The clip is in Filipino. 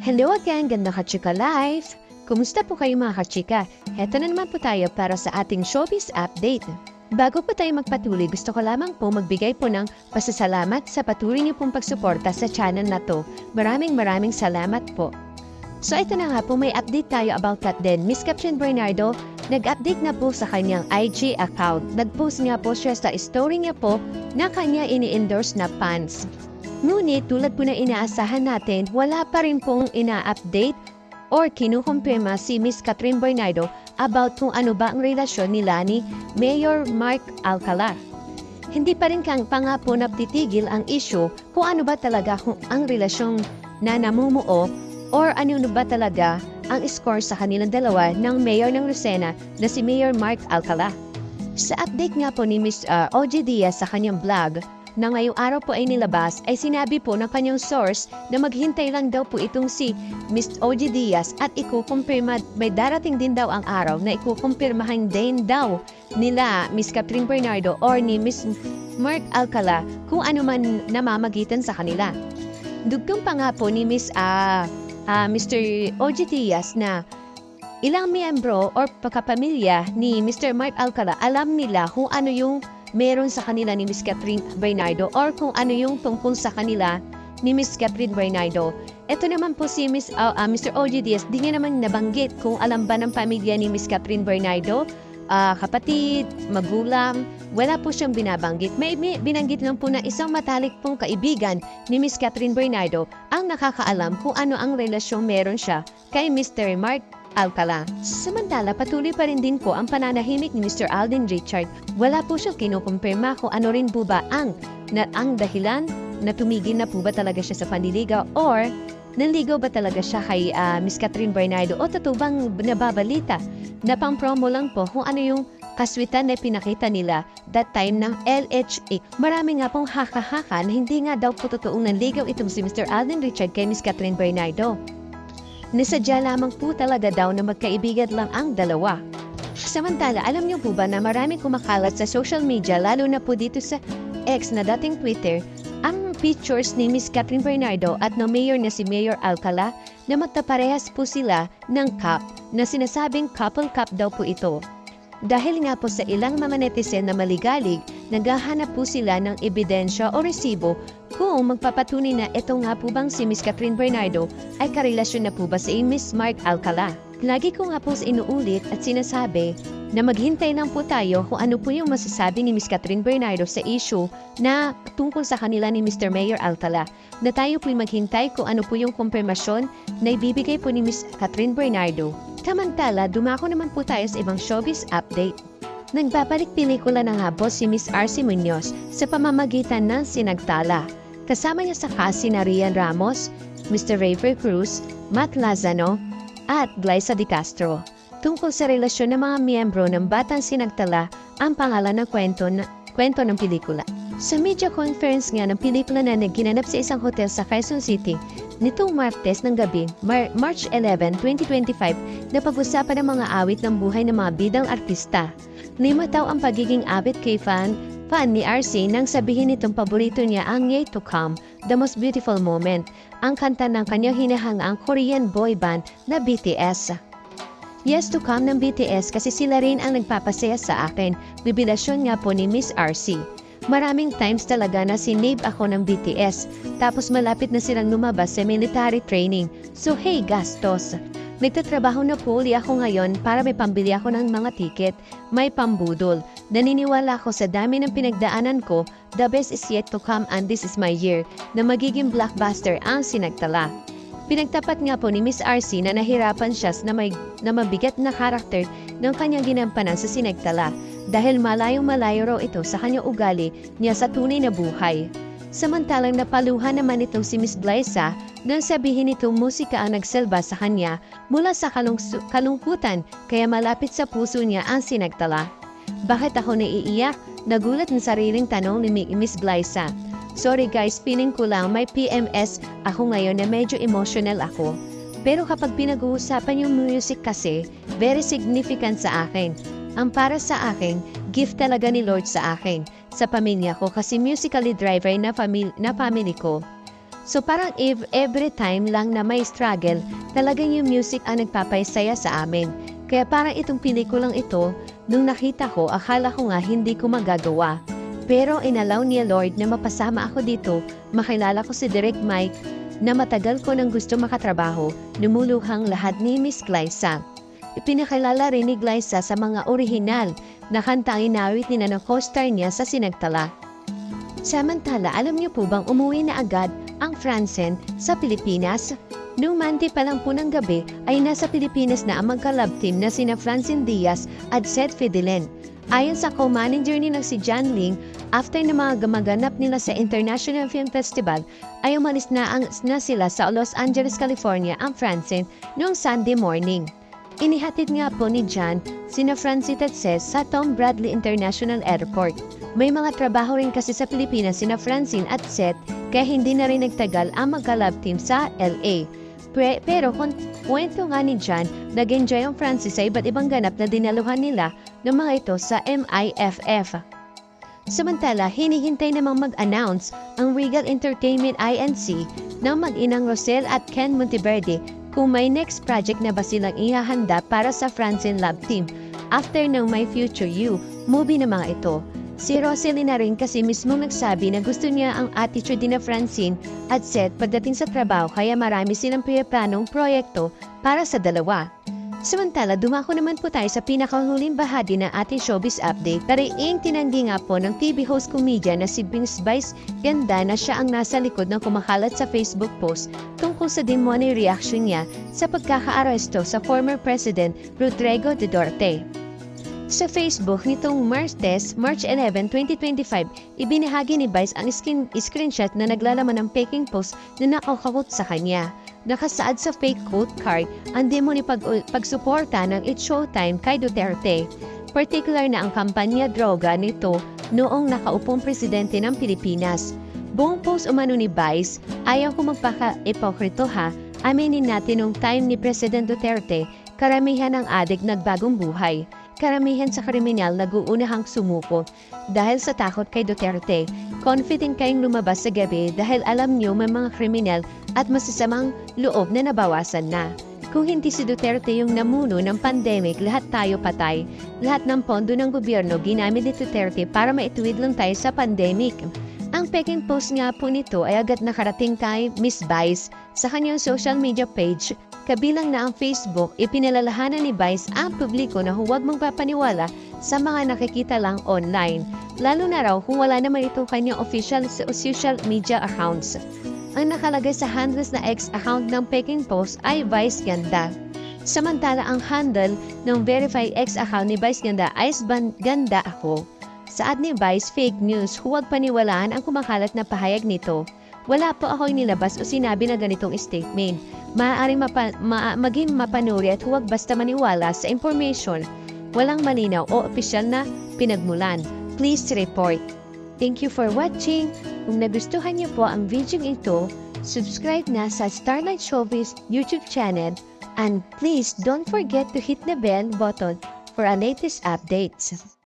Hello again, ganda ka-chika life! Kumusta po kayo mga ka-chika? Heto na naman po tayo para sa ating showbiz update. Bago po tayo magpatuloy, gusto ko lamang po magbigay po ng pasasalamat sa patuloy niyo pong pagsuporta sa channel na to. Maraming salamat po. So ito na nga po, may update tayo about that din. Miss Kathryn Bernardo, nag-update na po sa kanyang IG account. Nag-post nga po siya sa story niya po na kanya ini-endorse na pants. Ngunit tulad po na inaasahan natin, wala pa rin pong ina-update or kinukumpirma si Miss Kathryn Bernardo about kung ano ba ang relasyon nila ni Mayor Mark Alcala. Hindi pa rin pa nga po naptitigil ang issue kung ano ba talaga ang relasyong na namumuo or ano ba talaga ang score sa kanilang dalawa ng Mayor ng Lucena na si Mayor Mark Alcala. Sa update nga po ni Miss OG Diaz sa kanyang vlog, na ngayong araw po ay nilabas, ay sinabi po ng kanyang source na maghintay lang daw po itong si Miss OG Diaz at ikukumpirma, may darating din daw ang araw na ikukumpirmahan din daw nila Miss Kathryn Bernardo or ni Miss Mark Alcala kung ano man namamagitan sa kanila. Dugtong pa nga po ni Miss Mr. OG Diaz na ilang miyembro or pagkapamilya ni Mr. Mark Alcala alam nila kung ano yung meron sa kanila ni Miss Kathryn Bernardo or kung ano yung tungkol sa kanila ni Miss Kathryn Bernardo. Ito naman po si Mr. OG Diaz, di niya naman nabanggit kung alam ba ng pamilya ni Miss Kathryn Bernardo, kapatid, magulang, wala po siyang binabanggit. May binanggit lang po na isang matalik pong kaibigan ni Miss Kathryn Bernardo ang nakakaalam kung ano ang relasyong meron siya kay Mr. Mark Alcala. Samantala, patuloy pa rin din po ang pananahimik ni Mr. Alden Richard. Wala po siyang kinukumpirma kung ano rin po ba ang dahilan na tumigil na po ba talaga siya sa panliligaw or nanligaw ba talaga siya kay Miss Kathryn Bernardo o totoo bang nababalita na pang-promo lang po kung ano yung kaswitan na pinakita nila that time ng LHA. Marami nga pong haka-haka na hindi nga daw po totoong nanligaw itong si Mr. Alden Richard kay Miss Kathryn Bernardo. Nasadya lamang po talaga daw na magkaibigan lang ang dalawa. Samantala, alam niyo po ba na maraming kumakalat sa social media, lalo na po dito sa X na dating Twitter, ang pictures ni Miss Kathryn Bernardo at ng mayor na si Mayor Alcala na magkaparehas po sila ng cup na sinasabing couple cup daw po ito. Dahil nga po sa ilang mga netizen na maligalig, naghahanap po sila ng ebidensya o resibo kung magpapatunay na ito nga po bang si Miss Kathryn Bernardo ay karelasyon na po ba si Miss Mark Alcala. Lagi ko nga po inuulit at sinasabi na maghintay lang po tayo kung ano po yung masasabi ni Miss Kathryn Bernardo sa issue na tungkol sa kanila ni Mr. Mayor Alcala. Na tayo po'y maghintay kung ano po yung kumpirmasyon na ibibigay po ni Miss Kathryn Bernardo. Samantala, dumako naman po tayo sa ibang showbiz update. Nagbabalik pelikula ng habos si Miss RC Munoz sa pamamagitan ng Sinagtala. Kasama niya sa cast sina Rian Ramos, Mr. Raver Cruz, Matt Lazano, at Glyza De Castro. Tungkol sa relasyon ng mga miyembro ng Batang Sinagtala ang pangalan ng kwento ng pelikula. Sa media conference nga ng pelikula na ginanap sa isang hotel sa Quezon City, nitong Martes ng gabi, March 11, 2025, napag-usapan ng mga awit ng buhay ng mga bidang artista. 5 taon ang pagiging awit kay fan ni RC nang sabihin nitong paborito niya ang Yet to Come, The Most Beautiful Moment, ang kanta ng kanyang hinahangaang Korean boy band na BTS. Yes to Come ng BTS kasi sila rin ang nagpapasaya sa akin, bibilasyon nga po ni Miss RC. Maraming times talaga na sinave ako ng BTS, tapos malapit na silang lumabas sa military training. So hey gastos! Nagtatrabaho na po uli ako ngayon para may pambili ako ng mga tiket, may pambudol. Naniniwala ako sa dami ng pinagdaanan ko, the best is yet to come and this is my year, na magiging blockbuster ang Sinagtala. Pinagtapat nga po ni Miss RC na nahirapan siya na mabigat na karakter ng kanyang ginampanan sa Sinagtala dahil malayong-malayo raw ito sa kanyang ugali niya sa tunay na buhay. Samantalang napaluhan naman itong si Miss Glyza nang sabihin itong musika ang nagselba sa kanya mula sa kalungkutan kaya malapit sa puso niya ang Sinagtala. Bakit ako naiiyak? Nagulat ng sariling tanong ni Miss Glyza. Sorry guys, feeling ko lang may PMS ako ngayon na medyo emotional ako. Pero kapag pinag-uusapan yung music kasi, very significant sa akin. Ang para sa akin, gift talaga ni Lord sa akin, sa pamilya ko kasi musically driver na family ko. So parang every time lang na may struggle, talagang yung music ang nagpapasaya sa amin. Kaya parang itong pelikulang ito, nung nakita ko, akala ko nga hindi ko magagawa. Pero inalaw niya Lord na mapasama ako dito, makilala ko si Direk Mike na matagal ko nang gusto makatrabaho, lumuluhang lahat ni Miss Glyza. Ipinakilala rin ni Glyza sa mga orihinal na kantang inawit ni na co-star niya sa Sinagtala. Samantala, alam niyo po bang umuwi na agad ang Francine sa Pilipinas? Noong Monday pa lang po ng gabi ay nasa Pilipinas na ang magka-love team na sina Francine Diaz at Seth Fidelen. Ayon sa co-manager nila si John Ling, after na mga gamaganap nila sa International Film Festival, ay umalis na sila sa Los Angeles, California ang Francine noong Sunday morning. Inihatid nga po ni John sina Francine at Seth sa Tom Bradley International Airport. May mga trabaho rin kasi sa Pilipinas sina Francine at Seth kaya hindi na rin nagtagal ang magka-love team sa LA. Pero kwento nga ni John, nag-enjoy ang Francis sa iba't ibang ganap na dinaluhan nila ng mga ito sa MIFF. Samantala, hinihintay namang mag-announce ang Regal Entertainment Inc. ng mag-inang Rosel at Ken Monteverde kung may next project na ba silang ihahanda para sa Francine Love Team after ng My Future You movie na mga ito. Si Roselina rin kasi mismo nagsabi na gusto niya ang attitude ni na Francine at Seth pagdating sa trabaho kaya marami silang pinaplanong proyekto para sa dalawa. Samantala, dumako naman po tayo sa pinakahuling bahagi ng ating showbiz update. Tariing tinanggi nga po ng TV host comedian na si Vince Vice Ganda na siya ang nasa likod ng kumakalat sa Facebook post tungkol sa demonic reaction niya sa pagkakaaresto sa former President Rodrigo Duterte. Sa Facebook nitong March 11, 2025, ibinahagi ni Vice ang screenshot na naglalaman ng faking post na nakakakot sa kanya. Nakasaad sa fake quote card ang demo ni pagsuporta ng It's Showtime kay Duterte. Particular na ang kampanya droga nito noong nakaupong presidente ng Pilipinas. Buong post umano ni Vice, ayaw ko magpaka-ipokrito ha, aminin natin nung time ni President Duterte, karamihan ng adik nagbagong buhay. Karamihan sa kriminal nag-uunahang sumuko dahil sa takot kay Duterte. Confident kayong lumabas sa gabi dahil alam niyo may mga kriminal at masasamang loob na nabawasan na. Kung hindi si Duterte yung namuno ng pandemic, lahat tayo patay. Lahat ng pondo ng gobyerno ginamit ni Duterte para maituwid lang tayo sa pandemic. Ang peking post nga po nito ay agad nakarating kay Miss Vice sa kanyang social media page. Kabilang na ang Facebook, ipinalalahanan ni Vice ang publiko na huwag magpapaniwala sa mga nakikita lang online, lalo na raw kung wala naman itong kanyang official social media accounts. Ang nakalagay sa handles na X account ng peking post ay Vice Ganda. Samantala ang handle ng verified X account ni Vice Ganda ay Ganda Ako. Saad ni Vice, fake news, huwag paniwalaan ang kumakalat na pahayag nito. Wala po ako inilabas o sinabi na ganitong statement. Maaaring maging mapanuri at huwag basta maniwala sa information. Walang malinaw o opisyal na pinagmulan. Please report. Thank you for watching. Kung nagustuhan niyo po ang video ito, subscribe na sa Starlight Showbiz YouTube channel and please don't forget to hit the bell button for our latest updates.